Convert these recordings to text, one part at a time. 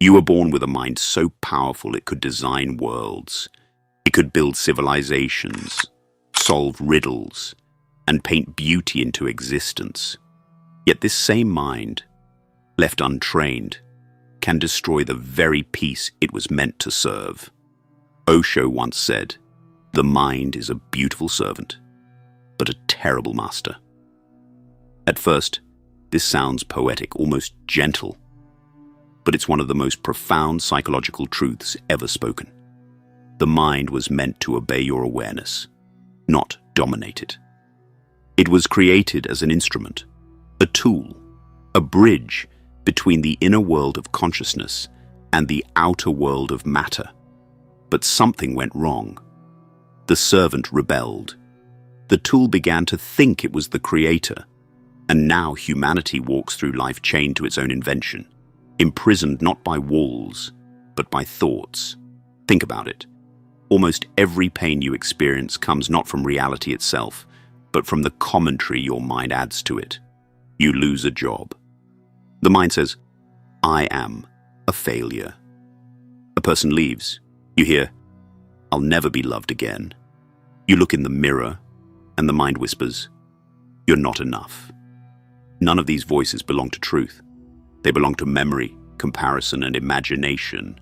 You were born with a mind so powerful it could design worlds. It could build civilizations, solve riddles, and paint beauty into existence. Yet this same mind, left untrained, can destroy the very peace it was meant to serve. Osho once said, "The mind is a beautiful servant, but a terrible master." At first, this sounds poetic, almost gentle, but it's one of the most profound psychological truths ever spoken. The mind was meant to obey your awareness, not dominate it. It was created as an instrument, a tool, a bridge between the inner world of consciousness and the outer world of matter. But something went wrong. The servant rebelled. The tool began to think it was the creator, and now humanity walks through life chained to its own invention, imprisoned not by walls, but by thoughts. Think about it. Almost every pain you experience comes not from reality itself, but from the commentary your mind adds to it. You lose a job. The mind says, "I am a failure." A person leaves. You hear, "I'll never be loved again." You look in the mirror, and the mind whispers, "You're not enough." None of these voices belong to truth. They belong to memory, comparison, and imagination.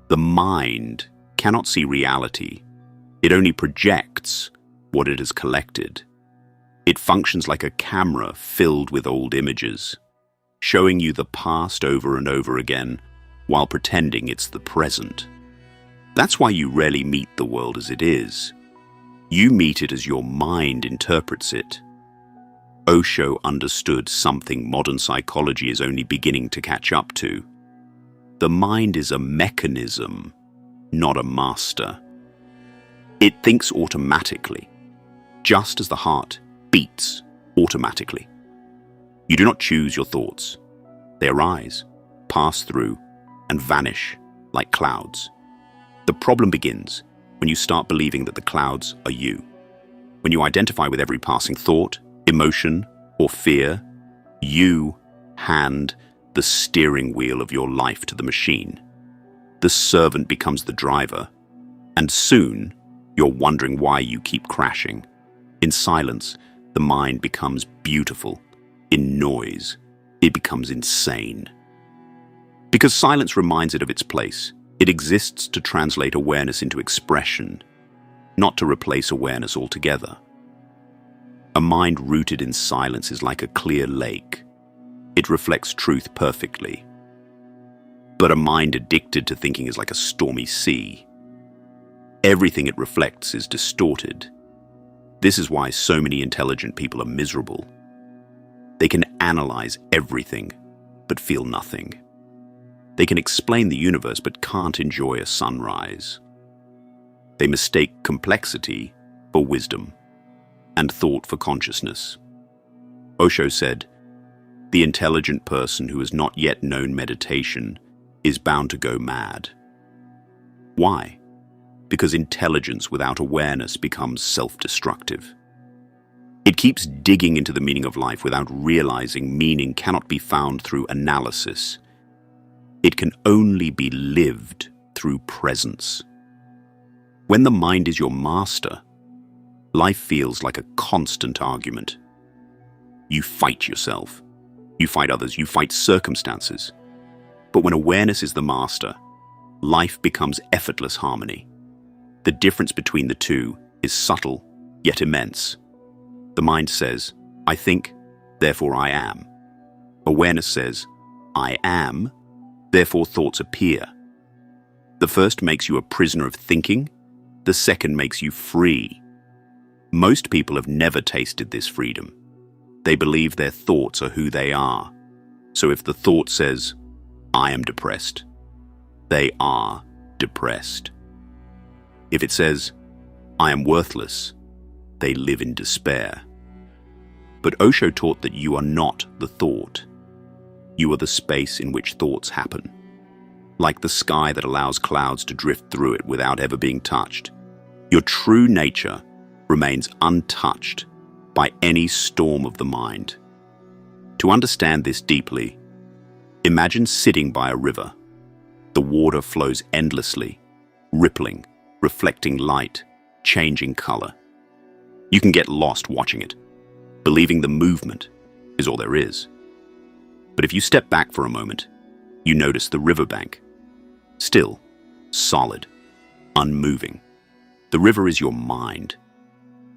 The mind cannot see reality. It only projects what it has collected. It functions like a camera filled with old images, showing you the past over and over again while pretending it's the present. That's why you rarely meet the world as it is. You meet it as your mind interprets it. Osho understood something modern psychology is only beginning to catch up to. The mind is a mechanism, not a master. It thinks automatically, just as the heart beats automatically. You do not choose your thoughts. They arise, pass through, and vanish like clouds. The problem begins when you start believing that the clouds are you. When you identify with every passing thought, emotion, or fear, you hand the steering wheel of your life to the machine. The servant becomes the driver, and soon you're wondering why you keep crashing. In silence, the mind becomes beautiful. In noise, it becomes insane. Because silence reminds it of its place. It exists to translate awareness into expression, not to replace awareness altogether. A mind rooted in silence is like a clear lake. It reflects truth perfectly. But a mind addicted to thinking is like a stormy sea. Everything it reflects is distorted. This is why so many intelligent people are miserable. They can analyze everything, but feel nothing. They can explain the universe, but can't enjoy a sunrise. They mistake complexity for wisdom, and thought for consciousness. Osho said, "The intelligent person who has not yet known meditation is bound to go mad." Why? Because intelligence without awareness becomes self-destructive. It keeps digging into the meaning of life without realizing meaning cannot be found through analysis. It can only be lived through presence. When the mind is your master, life feels like a constant argument. You fight yourself. You fight others. You fight circumstances. But when awareness is the master, life becomes effortless harmony. The difference between the two is subtle, yet immense. The mind says, "I think, therefore I am." Awareness says, "I am, therefore thoughts appear." The first makes you a prisoner of thinking. The second makes you free. Most people have never tasted this freedom. They believe their thoughts are who they are. So if the thought says, "I am depressed," they are depressed. If it says, "I am worthless," they live in despair. But Osho taught that you are not the thought. You are the space in which thoughts happen. Like the sky that allows clouds to drift through it without ever being touched. Your true nature remains untouched by any storm of the mind. To understand this deeply, imagine sitting by a river. The water flows endlessly, rippling, reflecting light, changing color. You can get lost watching it, believing the movement is all there is. But if you step back for a moment, you notice the riverbank. Still, solid, unmoving. The river is your mind.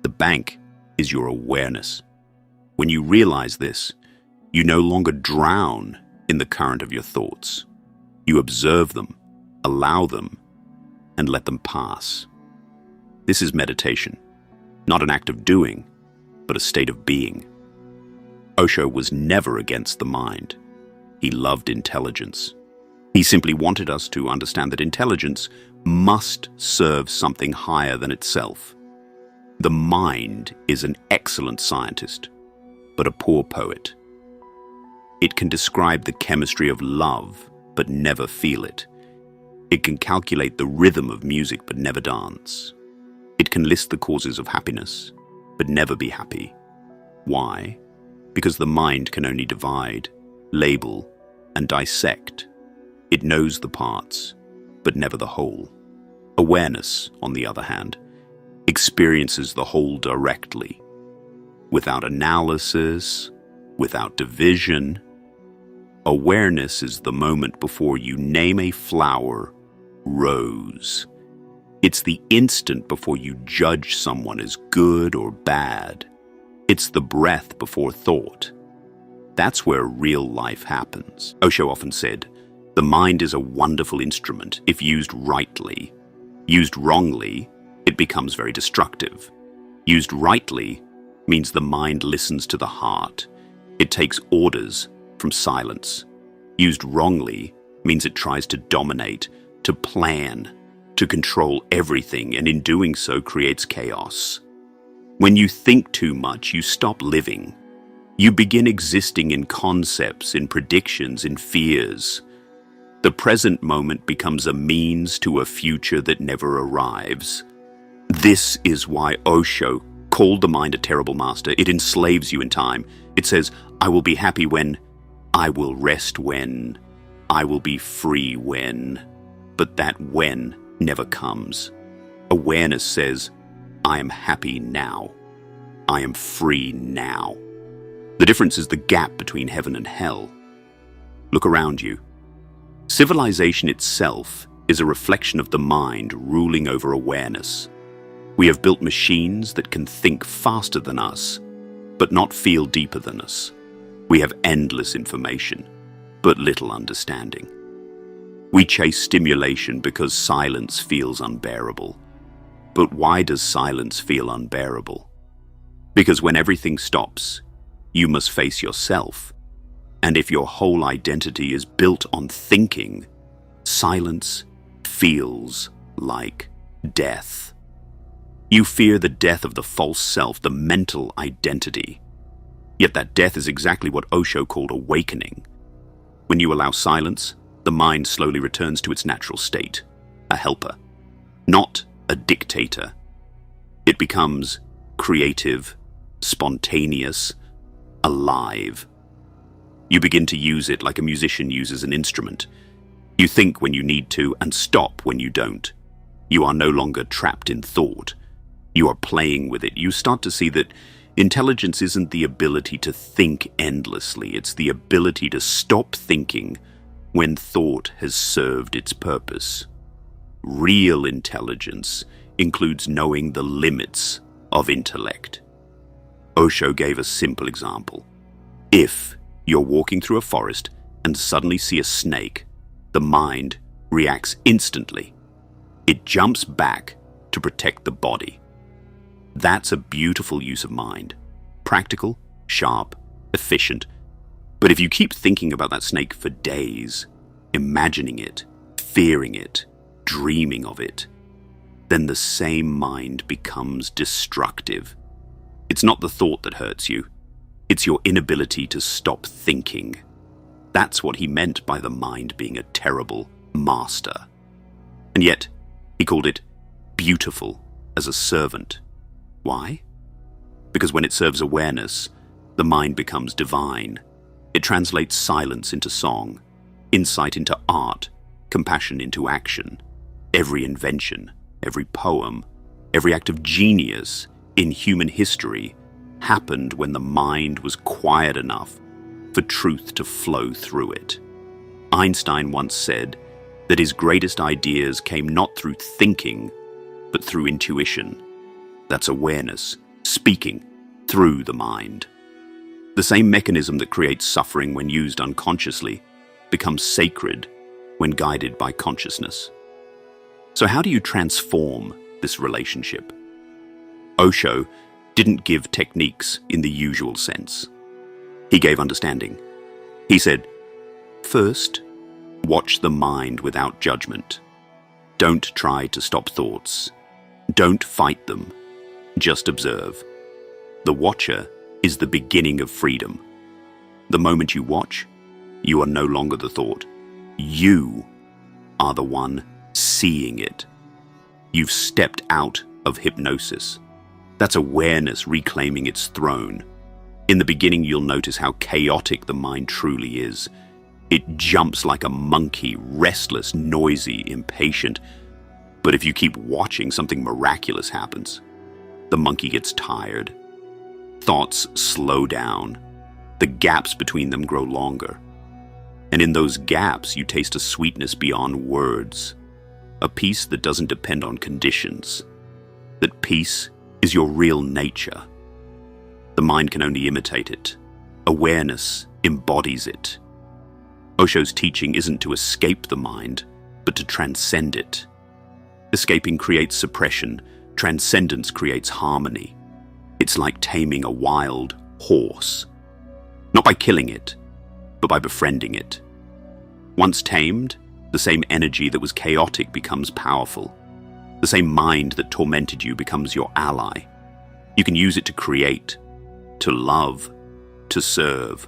The bank is your awareness. When you realize this, you no longer drown in the current of your thoughts. You observe them, allow them, and let them pass. This is meditation, not an act of doing, but a state of being. Osho was never against the mind. He loved intelligence. He simply wanted us to understand that intelligence must serve something higher than itself. The mind is an excellent scientist, but a poor poet. It can describe the chemistry of love, but never feel it. It can calculate the rhythm of music, but never dance. It can list the causes of happiness, but never be happy. Why? Because the mind can only divide, label, and dissect. It knows the parts, but never the whole. Awareness, on the other hand, experiences the whole directly, without analysis, without division. Awareness is the moment before you name a flower rose. It's the instant before you judge someone as good or bad. It's the breath before thought. That's where real life happens. Osho often said, the mind is a wonderful instrument if used rightly. Used wrongly, it becomes very destructive. Used rightly means the mind listens to the heart. It takes orders from silence. Used wrongly means it tries to dominate, to plan, to control everything, and in doing so creates chaos. When you think too much, you stop living. You begin existing in concepts, in predictions, in fears. The present moment becomes a means to a future that never arrives. This is why Osho called the mind a terrible master. It enslaves you in time. It says, I will be happy when, I will rest when, I will be free when. But that when never comes. Awareness says, I am happy now. I am free now. The difference is the gap between heaven and hell. Look around you. Civilization itself is a reflection of the mind ruling over awareness. We have built machines that can think faster than us, but not feel deeper than us. We have endless information, but little understanding. We chase stimulation because silence feels unbearable. But why does silence feel unbearable? Because when everything stops, you must face yourself. And if your whole identity is built on thinking, silence feels like death. You fear the death of the false self, the mental identity. Yet that death is exactly what Osho called awakening. When you allow silence, the mind slowly returns to its natural state, a helper, not a dictator. It becomes creative, spontaneous, alive. You begin to use it like a musician uses an instrument. You think when you need to and stop when you don't. You are no longer trapped in thought. You are playing with it. You start to see that intelligence isn't the ability to think endlessly. It's the ability to stop thinking when thought has served its purpose. Real intelligence includes knowing the limits of intellect. Osho gave a simple example. If you're walking through a forest and suddenly see a snake, the mind reacts instantly. It jumps back to protect the body. That's a beautiful use of mind. Practical, sharp, efficient. But if you keep thinking about that snake for days, imagining it, fearing it, dreaming of it, then the same mind becomes destructive. It's not the thought that hurts you. It's your inability to stop thinking. That's what he meant by the mind being a terrible master. And yet, he called it beautiful as a servant. Why? Because when it serves awareness, the mind becomes divine. It translates silence into song, insight into art, compassion into action. Every invention, every poem, every act of genius in human history happened when the mind was quiet enough for truth to flow through it. Einstein once said that his greatest ideas came not through thinking, but through intuition. That's awareness, speaking through the mind. The same mechanism that creates suffering when used unconsciously becomes sacred when guided by consciousness. So how do you transform this relationship? Osho didn't give techniques in the usual sense. He gave understanding. He said, first, watch the mind without judgment. Don't try to stop thoughts. Don't fight them. Just observe. The watcher is the beginning of freedom. The moment you watch, you are no longer the thought. You are the one seeing it. You've stepped out of hypnosis. That's awareness reclaiming its throne. In the beginning, you'll notice how chaotic the mind truly is. It jumps like a monkey, restless, noisy, impatient. But if you keep watching, something miraculous happens. The monkey gets tired. Thoughts slow down. The gaps between them grow longer. And in those gaps, you taste a sweetness beyond words. A peace that doesn't depend on conditions. That peace is your real nature. The mind can only imitate it. Awareness embodies it. Osho's teaching isn't to escape the mind, but to transcend it. Escaping creates suppression. Transcendence creates harmony. It's like taming a wild horse. Not by killing it, but by befriending it. Once tamed, the same energy that was chaotic becomes powerful. The same mind that tormented you becomes your ally. You can use it to create, to love, to serve.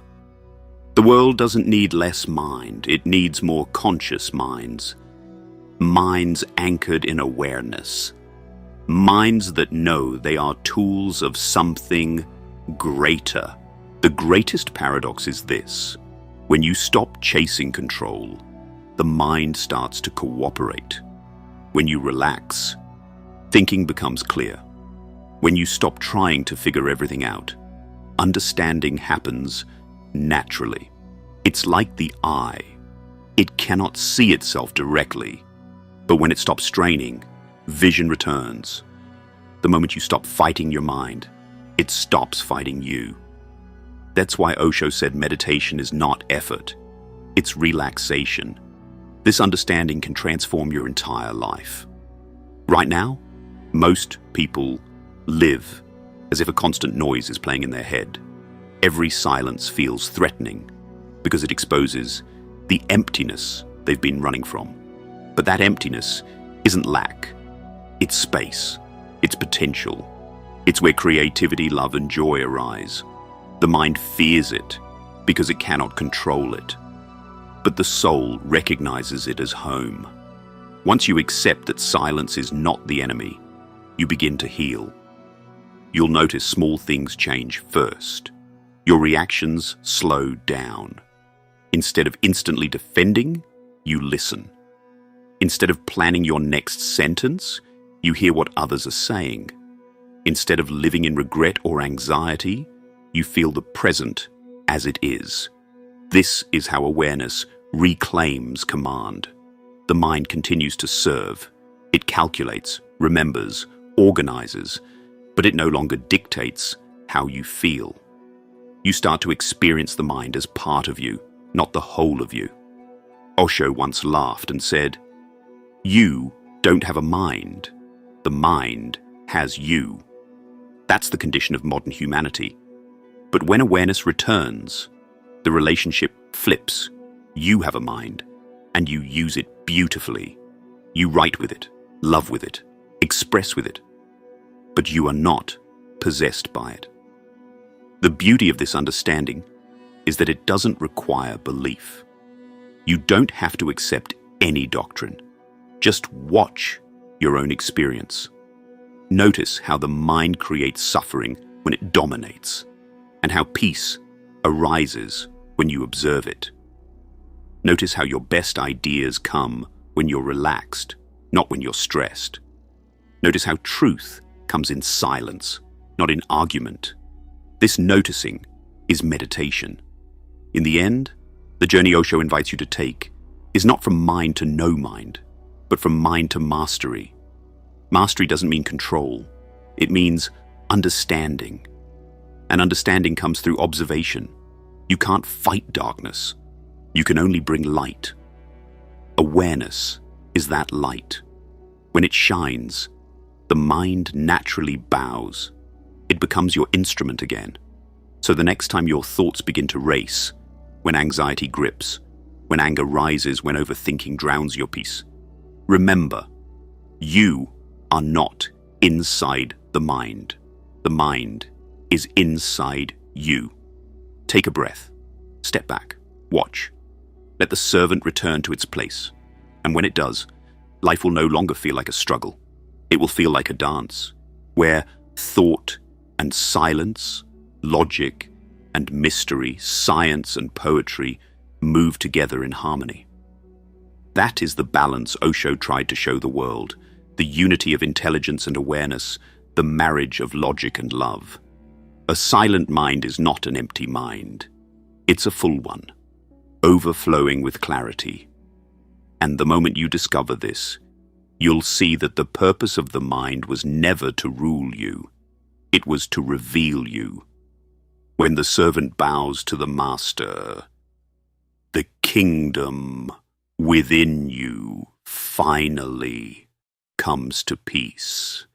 The world doesn't need less mind, it needs more conscious minds. Minds anchored in awareness. Minds that know they are tools of something greater. The greatest paradox is this. When you stop chasing control, the mind starts to cooperate. When you relax, thinking becomes clear. When you stop trying to figure everything out, understanding happens naturally. It's like the eye. It cannot see itself directly, but when it stops straining, vision returns. The moment you stop fighting your mind, it stops fighting you. That's why Osho said meditation is not effort, it's relaxation. This understanding can transform your entire life. Right now, most people live as if a constant noise is playing in their head. Every silence feels threatening because it exposes the emptiness they've been running from. But that emptiness isn't lack. It's space. It's potential. It's where creativity, love, and joy arise. The mind fears it because it cannot control it. But the soul recognizes it as home. Once you accept that silence is not the enemy, you begin to heal. You'll notice small things change first. Your reactions slow down. Instead of instantly defending, you listen. Instead of planning your next sentence, you hear what others are saying. Instead of living in regret or anxiety, you feel the present as it is. This is how awareness reclaims command. The mind continues to serve. It calculates, remembers, organizes, but it no longer dictates how you feel. You start to experience the mind as part of you, not the whole of you. Osho once laughed and said, "You don't have a mind. The mind has you." That's the condition of modern humanity. But when awareness returns, the relationship flips. You have a mind, and you use it beautifully. You write with it, love with it, express with it. But you are not possessed by it. The beauty of this understanding is that it doesn't require belief. You don't have to accept any doctrine. Just watch your own experience. Notice how the mind creates suffering when it dominates, and how peace arises when you observe it. Notice how your best ideas come when you're relaxed, not when you're stressed. Notice how truth comes in silence, not in argument. This noticing is meditation. In the end, the journey Osho invites you to take is not from mind to no mind, but from mind to mastery. Mastery doesn't mean control. It means understanding. And understanding comes through observation. You can't fight darkness. You can only bring light. Awareness is that light. When it shines, the mind naturally bows. It becomes your instrument again. So the next time your thoughts begin to race, when anxiety grips, when anger rises, when overthinking drowns your peace, remember, you are not inside the mind. The mind is inside you. Take a breath. Step back. Watch. Let the servant return to its place. And when it does, life will no longer feel like a struggle. It will feel like a dance, where thought and silence, logic and mystery, science and poetry move together in harmony. That is the balance Osho tried to show the world, the unity of intelligence and awareness, the marriage of logic and love. A silent mind is not an empty mind. It's a full one, overflowing with clarity. And the moment you discover this, you'll see that the purpose of the mind was never to rule you. It was to reveal you. When the servant bows to the master, the kingdom within you finally comes to peace.